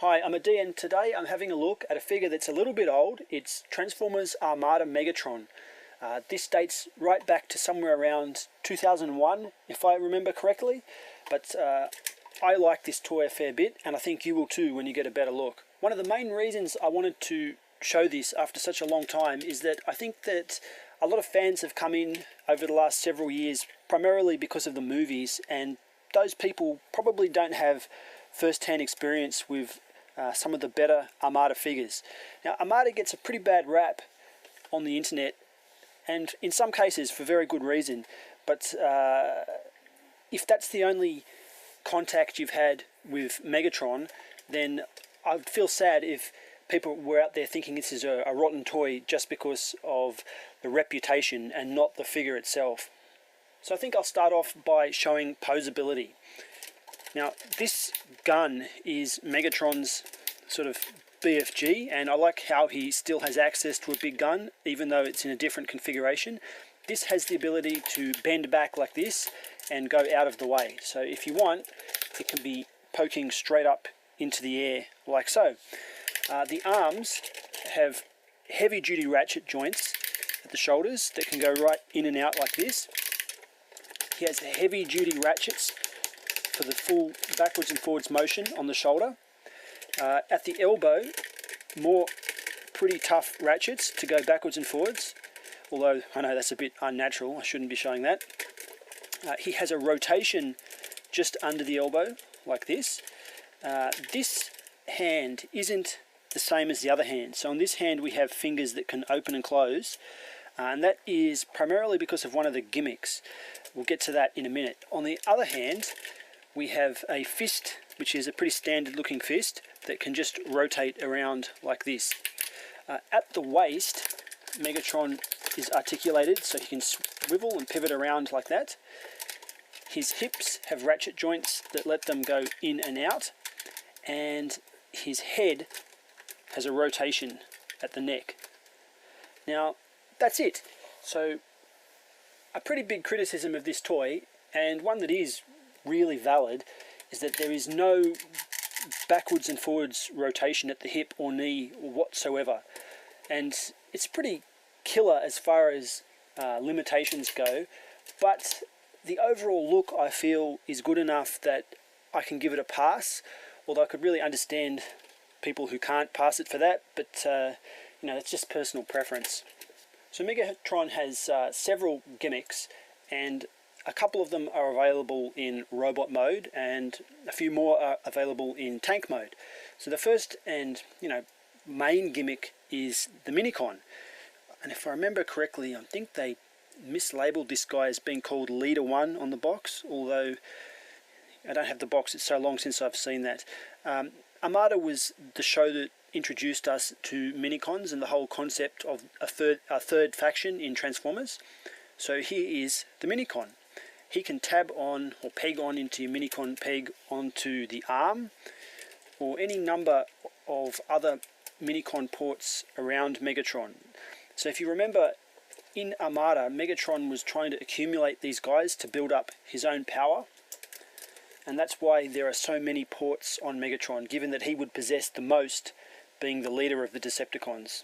Hi, I'm odeean. Today I'm having a look at a figure that's a little bit old. It's Transformers Armada Megatron. This dates right back to somewhere around 2001, if I remember correctly. But I like this toy a fair bit, and I think you will too when you get a better look. One of the main reasons I wanted to show this after such a long time is that I think that a lot of fans have come in over the last several years, primarily because of the movies, and those people probably don't have first-hand experience with some of the better Armada figures. Now, Armada gets a pretty bad rap on the internet, and in some cases for very good reason, but if that's the only contact you've had with Megatron, then I'd feel sad if people were out there thinking this is a rotten toy just because of the reputation and not the figure itself. So I think I'll start off by showing poseability. Now, this gun is Megatron's sort of BFG, and I like how he still has access to a big gun, even though it's in a different configuration. This has the ability to bend back like this and go out of the way. So if you want, it can be poking straight up into the air like so. The arms have heavy-duty ratchet joints at the shoulders that can go right in and out like this. He has heavy-duty ratchets for the full backwards and forwards motion on the shoulder. At the elbow, more pretty tough ratchets to go backwards and forwards, although I know that's a bit unnatural, I shouldn't be showing that. He has a rotation just under the elbow like this. This hand isn't the same as the other hand. So on this hand we have fingers that can open and close, and that is primarily because of one of the gimmicks. We'll get to that in a minute. On the other hand, we have a fist, which is a pretty standard looking fist that can just rotate around like this. At the waist, Megatron is articulated so he can swivel and pivot around like that. His hips have ratchet joints that let them go in and out, and his head has a rotation at the neck. Now, that's it. So, a pretty big criticism of this toy, and one that is really valid, is that there is no backwards and forwards rotation at the hip or knee whatsoever. And it's pretty killer as far as limitations go, but the overall look I feel is good enough that I can give it a pass, although I could really understand people who can't pass it for that, but you know, it's just personal preference. So Megatron has several gimmicks, and a couple of them are available in robot mode, and a few more are available in tank mode. So the first and main gimmick is the Minicon, and if I remember correctly, I think they mislabeled this guy as being called Leader 1 on the box, although I don't have the box, it's so long since I've seen that. Armada was the show that introduced us to Minicons and the whole concept of a third faction in Transformers. So here is the Minicon. He can tab on or peg on into your Minicon peg onto the arm, or any number of other Minicon ports around Megatron. So if you remember, in Armada, Megatron was trying to accumulate these guys to build up his own power, and that's why there are so many ports on Megatron, given that he would possess the most, being the leader of the Decepticons.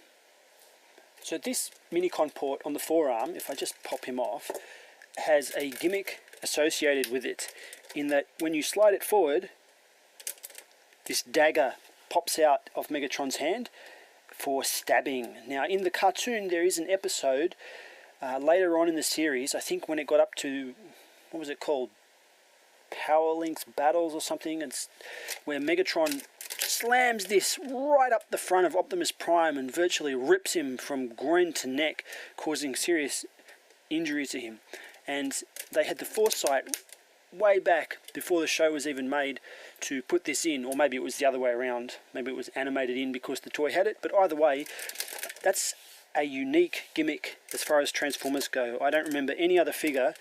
So this Minicon port on the forearm, if I just pop him off, has a gimmick associated with it, in that when you slide it forward, this dagger pops out of Megatron's hand for stabbing. Now in the cartoon there is an episode later on in the series, I think when it got up to, what was it called, Power Links Battles or something, it's where Megatron slams this right up the front of Optimus Prime and virtually rips him from groin to neck, causing serious injury to him. And they had the foresight way back before the show was even made to put this in, or maybe it was the other way around, maybe it was animated in because the toy had it, but either way, that's a unique gimmick as far as Transformers go. I don't remember any other figure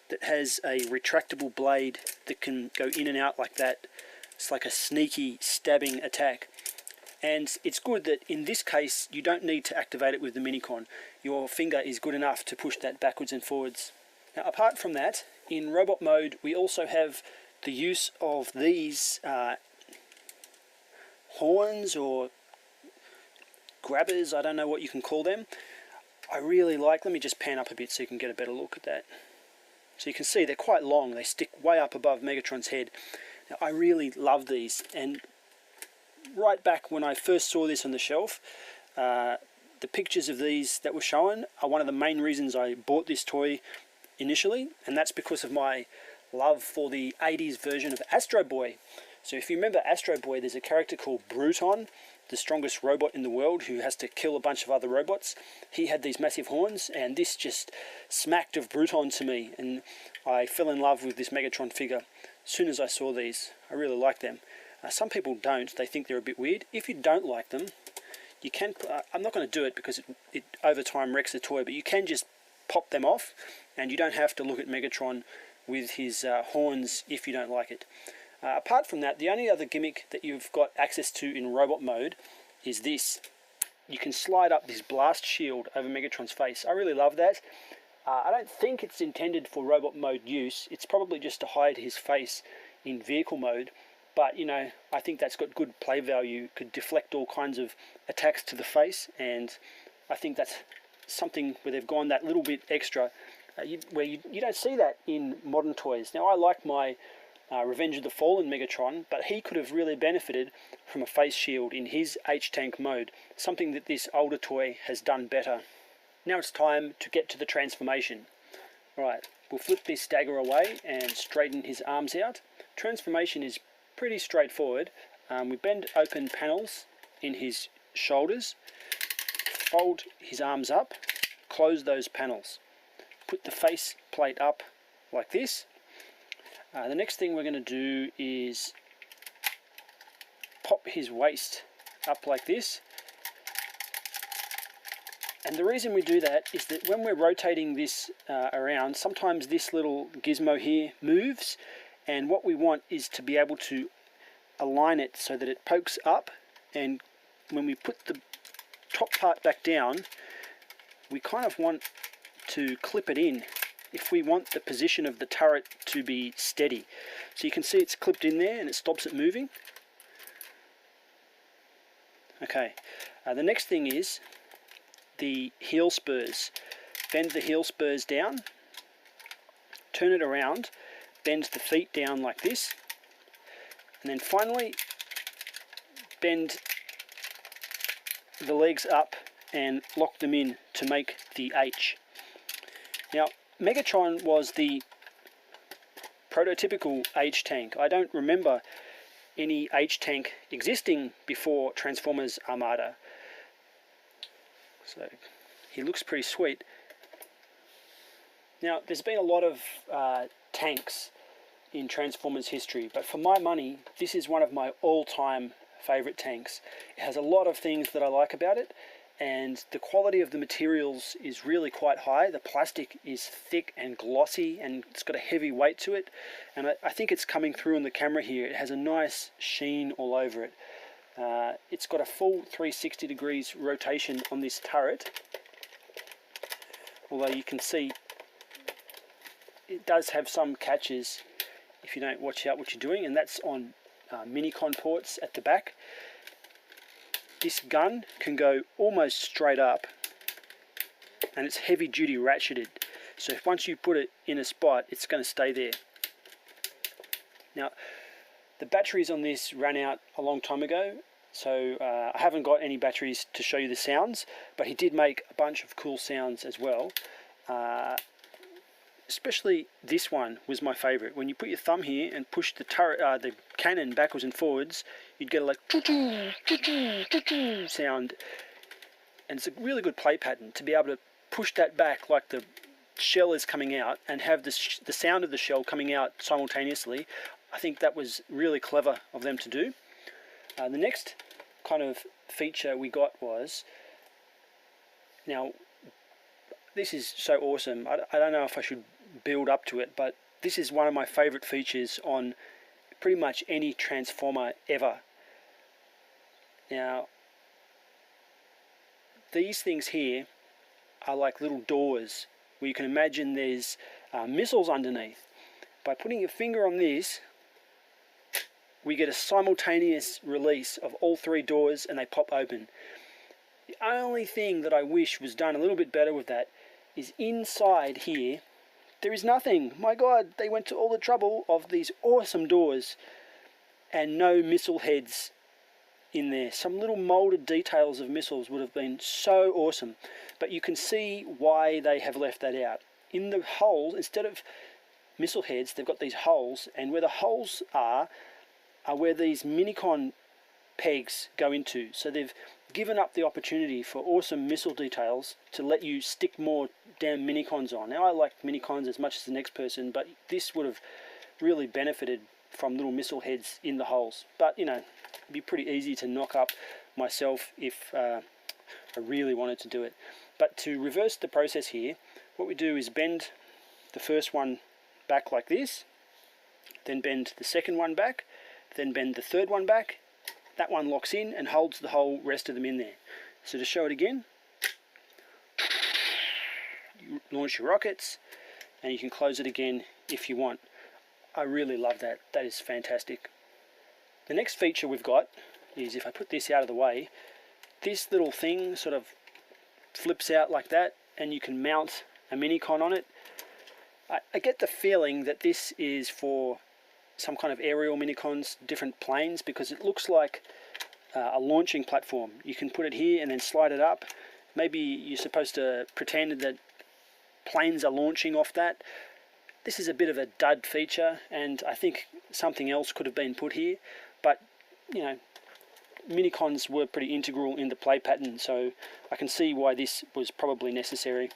that has a retractable blade that can go in and out like that. It's like a sneaky stabbing attack. And it's good that in this case you don't need to activate it with the Minicon. Your finger is good enough to push that backwards and forwards. Now apart from that, in robot mode we also have the use of these horns or grabbers, I don't know what you can call them. I really like, let me just pan up a bit so you can get a better look at that. So you can see they're quite long, they stick way up above Megatron's head. Now, I really love these, and right back when I first saw this on the shelf, the pictures of these that were shown are one of the main reasons I bought this toy initially, and that's because of my love for the 80s version of Astro Boy. So if you remember Astro Boy, there's a character called Bruton, the strongest robot in the world, who has to kill a bunch of other robots. He had these massive horns, and this just smacked of Bruton to me, and I fell in love with this Megatron figure as soon as I saw these. I really like them. Some people don't, they think they're a bit weird. If you don't like them, you can, I'm not going to do it because it over time wrecks the toy, but you can just pop them off, and you don't have to look at Megatron with his horns if you don't like it. Apart from that, the only other gimmick that you've got access to in robot mode is this. You can slide up this blast shield over Megatron's face. I really love that. I don't think it's intended for robot mode use. It's probably just to hide his face in vehicle mode. But, you know, I think that's got good play value. Could deflect all kinds of attacks to the face, and I think that's something where they've gone that little bit extra, where you don't see that in modern toys. Now, I like my Revenge of the Fallen Megatron, but he could have really benefited from a face shield in his H-Tank mode, something that this older toy has done better. Now it's time to get to the transformation. Alright, we'll flip this dagger away and straighten his arms out. Transformation is pretty straightforward. We bend open panels in his shoulders, fold his arms up, close those panels, put the face plate up like this. The next thing we're going to do is pop his waist up like this. And the reason we do that is that when we're rotating this around, sometimes this little gizmo here moves, and what we want is to be able to align it so that it pokes up, and when we put the top part back down, we kind of want to clip it in if we want the position of the turret to be steady. So you can see it's clipped in there and it stops it moving. Okay, the next thing is the heel spurs. Bend the heel spurs down, turn it around, bend the feet down like this, and then finally bend the legs up and lock them in to make the H. Now, Megatron was the prototypical H-Tank. I don't remember any H-Tank existing before Transformers Armada. So he looks pretty sweet. Now, there's been a lot of tanks in Transformers history, but for my money, this is one of my all-time favorite tanks. It has a lot of things that I like about it, and the quality of the materials is really quite high. The plastic is thick and glossy, and it's got a heavy weight to it, and I think it's coming through on the camera here. It has a nice sheen all over it. It's got a full 360 degrees rotation on this turret, although you can see it does have some catches if you don't watch out what you're doing, and that's on mini-con ports at the back. This gun can go almost straight up, and it's heavy duty ratcheted, so if once you put it in a spot, it's going to stay there. Now, the batteries on this ran out a long time ago, so I haven't got any batteries to show you the sounds, but he did make a bunch of cool sounds as well. Especially this one was my favorite. When you put your thumb here and push the turret, the cannon backwards and forwards, you'd get a like sound, and it's a really good play pattern to be able to push that back like the shell is coming out and have the sound of the shell coming out simultaneously. I think that was really clever of them to do. The next kind of feature we got was, now this is so awesome, I don't know if I should build up to it, but this is one of my favorite features on pretty much any Transformer ever. Now, these things here are like little doors where you can imagine there's missiles underneath. By putting your finger on this, we get a simultaneous release of all 3 doors and they pop open. The only thing that I wish was done a little bit better with that is inside here, there is nothing. My God, they went to all the trouble of these awesome doors and no missile heads in there. Some little molded details of missiles would have been so awesome, but you can see why they have left that out. In the holes, instead of missile heads, they've got these holes, and where the holes are where these minicon pegs go into. So they've given up the opportunity for awesome missile details to let you stick more damn minicons on. Now, I like minicons as much as the next person, but this would have really benefited from little missile heads in the holes. But, you know, it'd be pretty easy to knock up myself if I really wanted to do it. But to reverse the process here, what we do is bend the first one back like this, then bend the second one back, then bend the third one back. That one locks in and holds the whole rest of them in there. So to show it again, you launch your rockets and you can close it again if you want. I really love that. That is fantastic. The next feature we've got is, if I put this out of the way, this little thing sort of flips out like that and you can mount a minicon on it. I get the feeling that this is for some kind of aerial minicons, different planes, because it looks like a launching platform. You can put it here and then slide it up. Maybe you're supposed to pretend that planes are launching off that. This is a bit of a dud feature, and I think something else could have been put here, but you know, minicons were pretty integral in the play pattern, so I can see why this was probably necessary.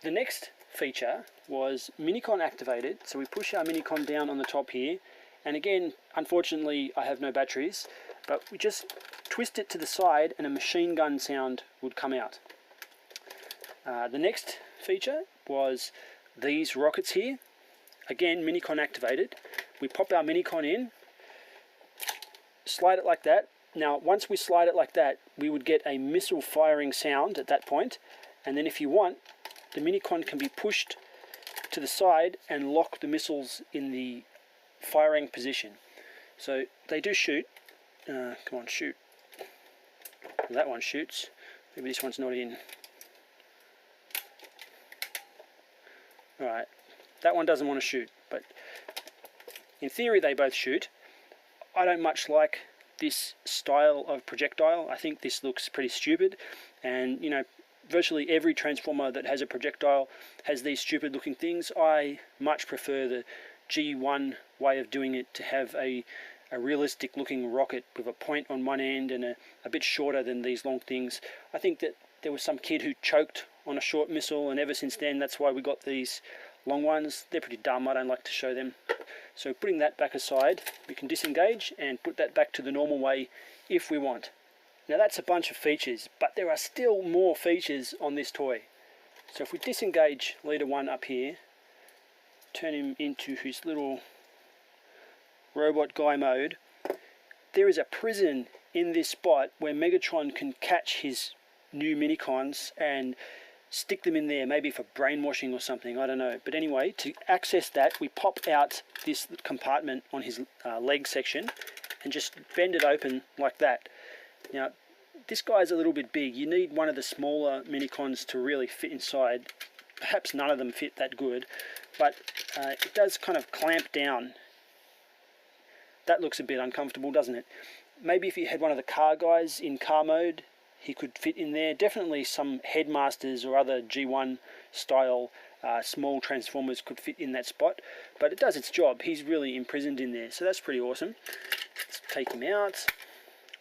The next feature was minicon activated, so we push our minicon down on the top here, and again, unfortunately I have no batteries, but we just twist it to the side and a machine gun sound would come out. The next feature was these rockets here, again minicon activated. We pop our minicon in, slide it like that. Now once we slide it like that, we would get a missile firing sound at that point, and then if you want, the minicon can be pushed to the side and lock the missiles in the firing position. So they do shoot. Come on, shoot. That one shoots. Maybe this one's not in. Alright, that one doesn't want to shoot, but in theory they both shoot. I don't much like this style of projectile. I think this looks pretty stupid, and you know, virtually every transformer that has a projectile has these stupid looking things. I much prefer the G1 way of doing it, to have a realistic looking rocket with a point on one end and a bit shorter than these long things. I think that there was some kid who choked on a short missile, and ever since then that's why we got these long ones. They're pretty dumb, I don't like to show them. So putting that back aside, we can disengage and put that back to the normal way if we want. Now that's a bunch of features, but there are still more features on this toy. So if we disengage Leader 1 up here, turn him into his little robot guy mode, there is a prison in this spot where Megatron can catch his new minicons and stick them in there, maybe for brainwashing or something, I don't know. But anyway, to access that, we pop out this compartment on his leg section and just bend it open like that. Now, this guy's a little bit big. You need one of the smaller minicons to really fit inside. Perhaps none of them fit that good, but it does kind of clamp down. That looks a bit uncomfortable, doesn't it? Maybe if you had one of the car guys in car mode, he could fit in there. Definitely some Headmasters or other G1 style small transformers could fit in that spot, but it does its job. He's really imprisoned in there, so that's pretty awesome. Let's take him out,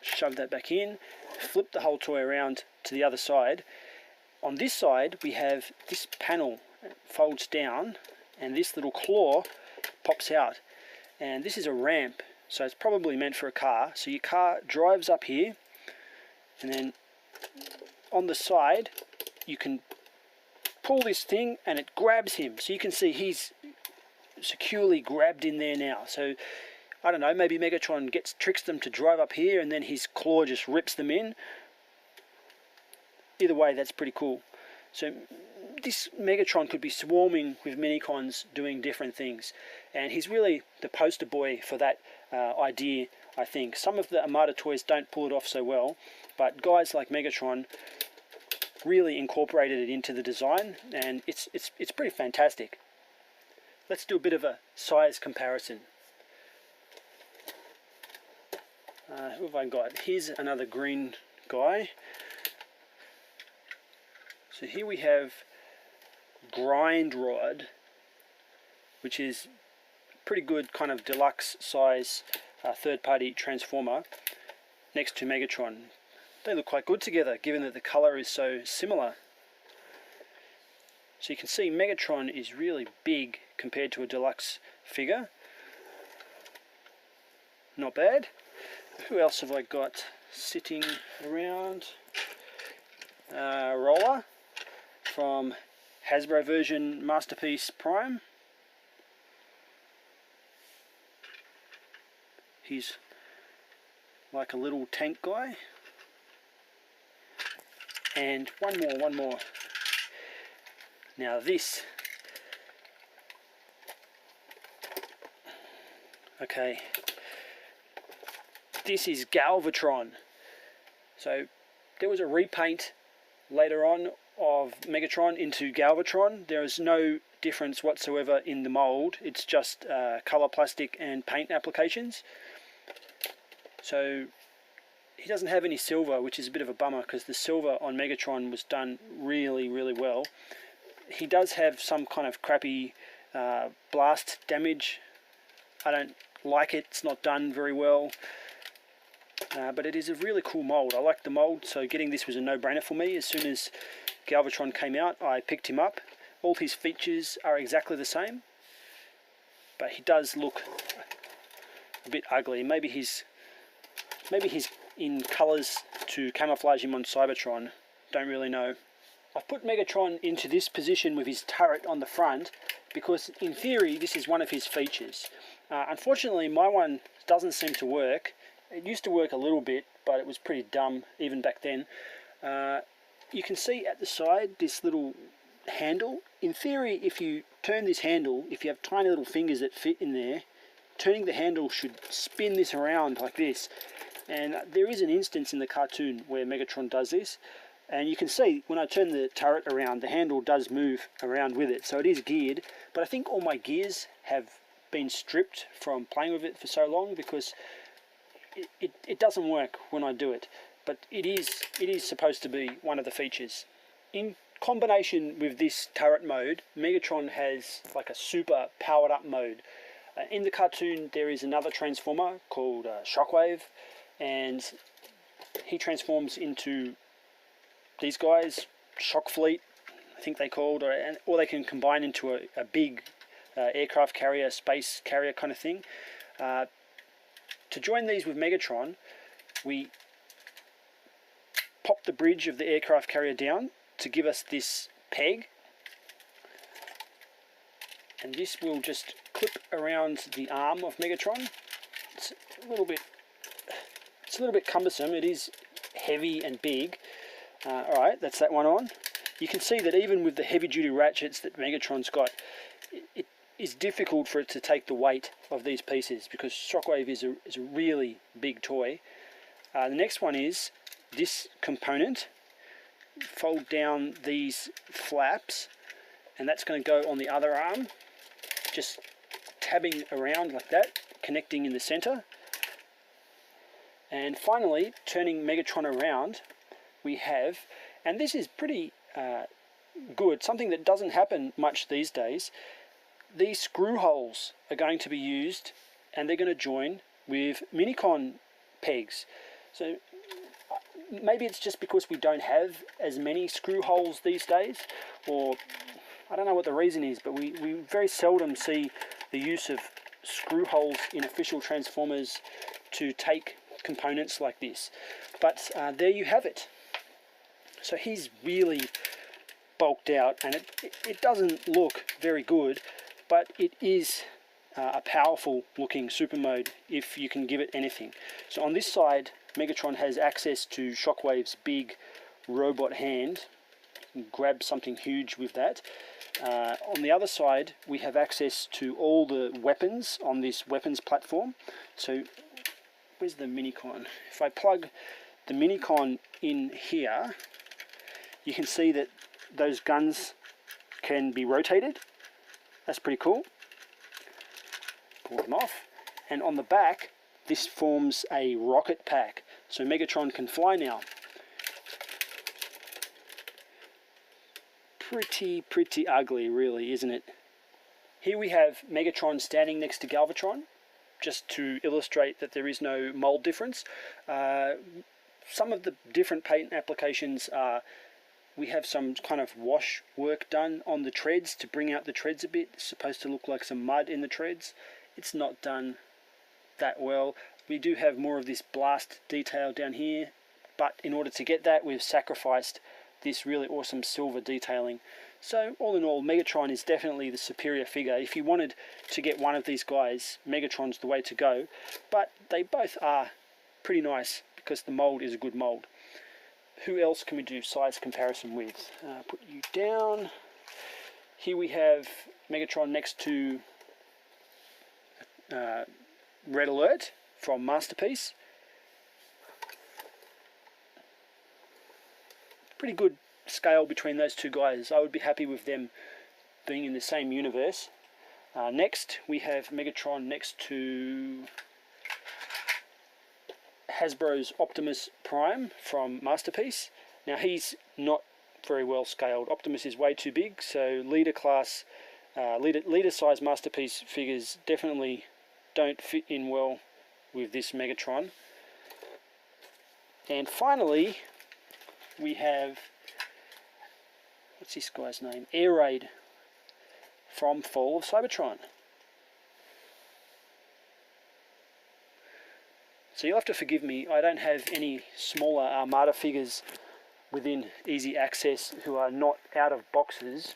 shove that back in, flip the whole toy around to the other side. On this side we have this panel folds down and this little claw pops out, and this is a ramp, so it's probably meant for a car. So your car drives up here, and then on the side you can pull this thing and it grabs him. So you can see he's securely grabbed in there now. So I don't know, maybe Megatron tricks them to drive up here and then his claw just rips them in. Either way, that's pretty cool. So this Megatron could be swarming with minicons doing different things, and he's really the poster boy for that idea, I think. Some of the Armada toys don't pull it off so well, but guys like Megatron really incorporated it into the design, and it's pretty fantastic. Let's do a bit of a size comparison. Who have I got? Here's another green guy. So here we have Grind Rod, which is pretty good kind of deluxe size third-party transformer next to Megatron. They look quite good together, given that the color is so similar. So you can see Megatron is really big compared to a deluxe figure. Not bad. Who else have I got sitting around? Roller from Hasbro version Masterpiece Prime. He's like a little tank guy. And one more. Now this. Okay. This is Galvatron. So there was a repaint later on of Megatron into Galvatron. There is no difference whatsoever in the mold. It's just color plastic and paint applications. So he doesn't have any silver, which is a bit of a bummer because the silver on Megatron was done really, really well. He does have some kind of crappy blast damage. I don't like it. It's not done very well. But it is a really cool mold. I like the mold, so getting this was a no-brainer for me. As soon as Galvatron came out, I picked him up. All his features are exactly the same, but he does look a bit ugly. Maybe he's in colours to camouflage him on Cybertron. Don't really know. I've put Megatron into this position with his turret on the front because in theory this is one of his features. Unfortunately my one doesn't seem to work. It used to work a little bit, but it was pretty dumb even back then. You can see at the side this little handle. In theory, if you turn this handle, if you have tiny little fingers that fit in there, turning the handle should spin this around like this. And there is an instance in the cartoon where Megatron does this. And you can see when I turn the turret around, the handle does move around with it. So it is geared, but I think all my gears have been stripped from playing with it for so long because it doesn't work when I do it. But it is supposed to be one of the features. In combination with this turret mode, Megatron has like a super powered up mode. In the cartoon there is another transformer called Shockwave, and he transforms into these guys, Shock Fleet, I think they called, or they can combine into a big aircraft carrier, space carrier kind of thing. To join these with Megatron, we pop the bridge of the aircraft carrier down to give us this peg, and this will just clip around the arm of Megatron. It's a little bit cumbersome. It is heavy and big. Alright, that's that one on. You can see that even with the heavy duty ratchets that Megatron's got, it is difficult for it to take the weight of these pieces because Shockwave is a really big toy. The next one is this component. Fold down these flaps, and that's going to go on the other arm, just tabbing around like that, connecting in the center. And finally, turning Megatron around, we have, and this is pretty good, something that doesn't happen much these days. These screw holes are going to be used, and they're going to join with Minicon pegs. So maybe it's just because we don't have as many screw holes these days, or I don't know what the reason is, but we very seldom see the use of screw holes in official Transformers to take components like this. But there you have it. So he's really bulked out, and it doesn't look very good, but it is a powerful looking super mode if you can give it anything. So on this side, Megatron has access to Shockwave's big robot hand, grab something huge with that. On the other side, we have access to all the weapons on this weapons platform. So, where's the Minicon? If I plug the Minicon in here, you can see that those guns can be rotated. That's pretty cool. Pull them off. And on the back, this forms a rocket pack. So Megatron can fly now. Pretty ugly, really, isn't it? Here we have Megatron standing next to Galvatron, just to illustrate that there is no mold difference. Some of the different paint applications are, we have some kind of wash work done on the treads to bring out the treads a bit. It's supposed to look like some mud in the treads. It's not done that well. We do have more of this blast detail down here, but in order to get that, we've sacrificed this really awesome silver detailing. So all in all, Megatron is definitely the superior figure. If you wanted to get one of these guys, Megatron's the way to go, but they both are pretty nice because the mold is a good mold. Who else can we do size comparison with? Put you down. Here we have Megatron next to Red Alert from Masterpiece. Pretty good scale between those two guys. I would be happy with them being in the same universe. Next we have Megatron next to Hasbro's Optimus Prime from Masterpiece. Now he's not very well scaled. Optimus is way too big, so leader size Masterpiece figures definitely don't fit in well with this Megatron. And finally we have, what's this guy's name? Air Raid from Fall of Cybertron. So you'll have to forgive me, I don't have any smaller Armada figures within easy access who are not out of boxes.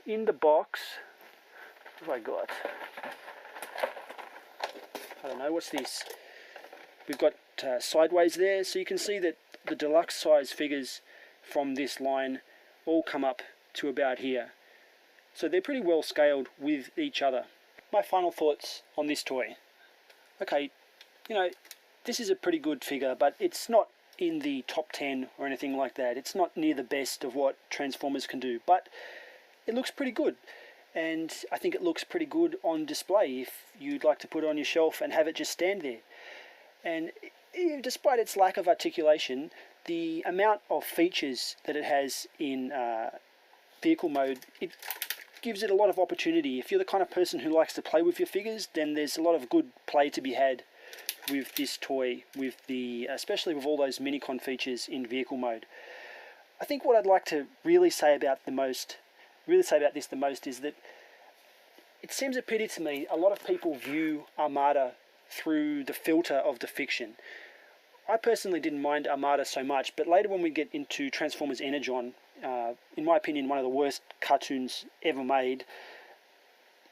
In the box, what have I got? I don't know, what's this? We've got Sideways there, so you can see that the deluxe size figures from this line all come up to about here. So they're pretty well scaled with each other. My final thoughts on this toy. Okay, you know, this is a pretty good figure, but it's not in the top 10 or anything like that. It's not near the best of what Transformers can do, but it looks pretty good. And I think it looks pretty good on display if you'd like to put it on your shelf and have it just stand there. And despite its lack of articulation, the amount of features that it has in vehicle mode, it gives it a lot of opportunity. If you're the kind of person who likes to play with your figures, then there's a lot of good play to be had with this toy, with especially with all those Minicon features in vehicle mode. I think what I'd like to really say about this the most is that it seems a pity to me a lot of people view Armada through the filter of the fiction. I personally didn't mind Armada so much, but later when we get into Transformers Energon, in my opinion one of the worst cartoons ever made,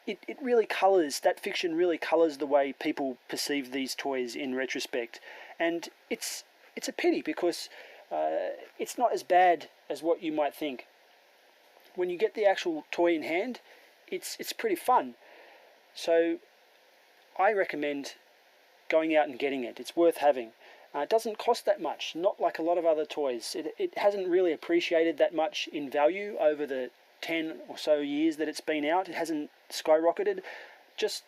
it really colours, that fiction really colours the way people perceive these toys in retrospect. And it's a pity because it's not as bad as what you might think. When you get the actual toy in hand, it's pretty fun. So I recommend going out and getting it. It's worth having. It doesn't cost that much, not like a lot of other toys. It hasn't really appreciated that much in value over the 10 or so years that it's been out. It hasn't skyrocketed. Just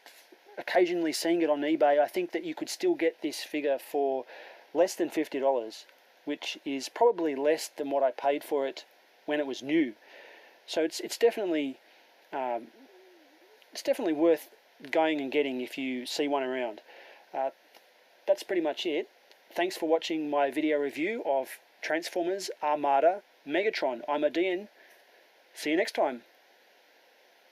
occasionally seeing it on eBay, I think that you could still get this figure for less than $50, which is probably less than what I paid for it when it was new. So it's definitely worth going and getting if you see one around. That's pretty much it. Thanks for watching my video review of Transformers Armada Megatron. I'm odeean. See you next time.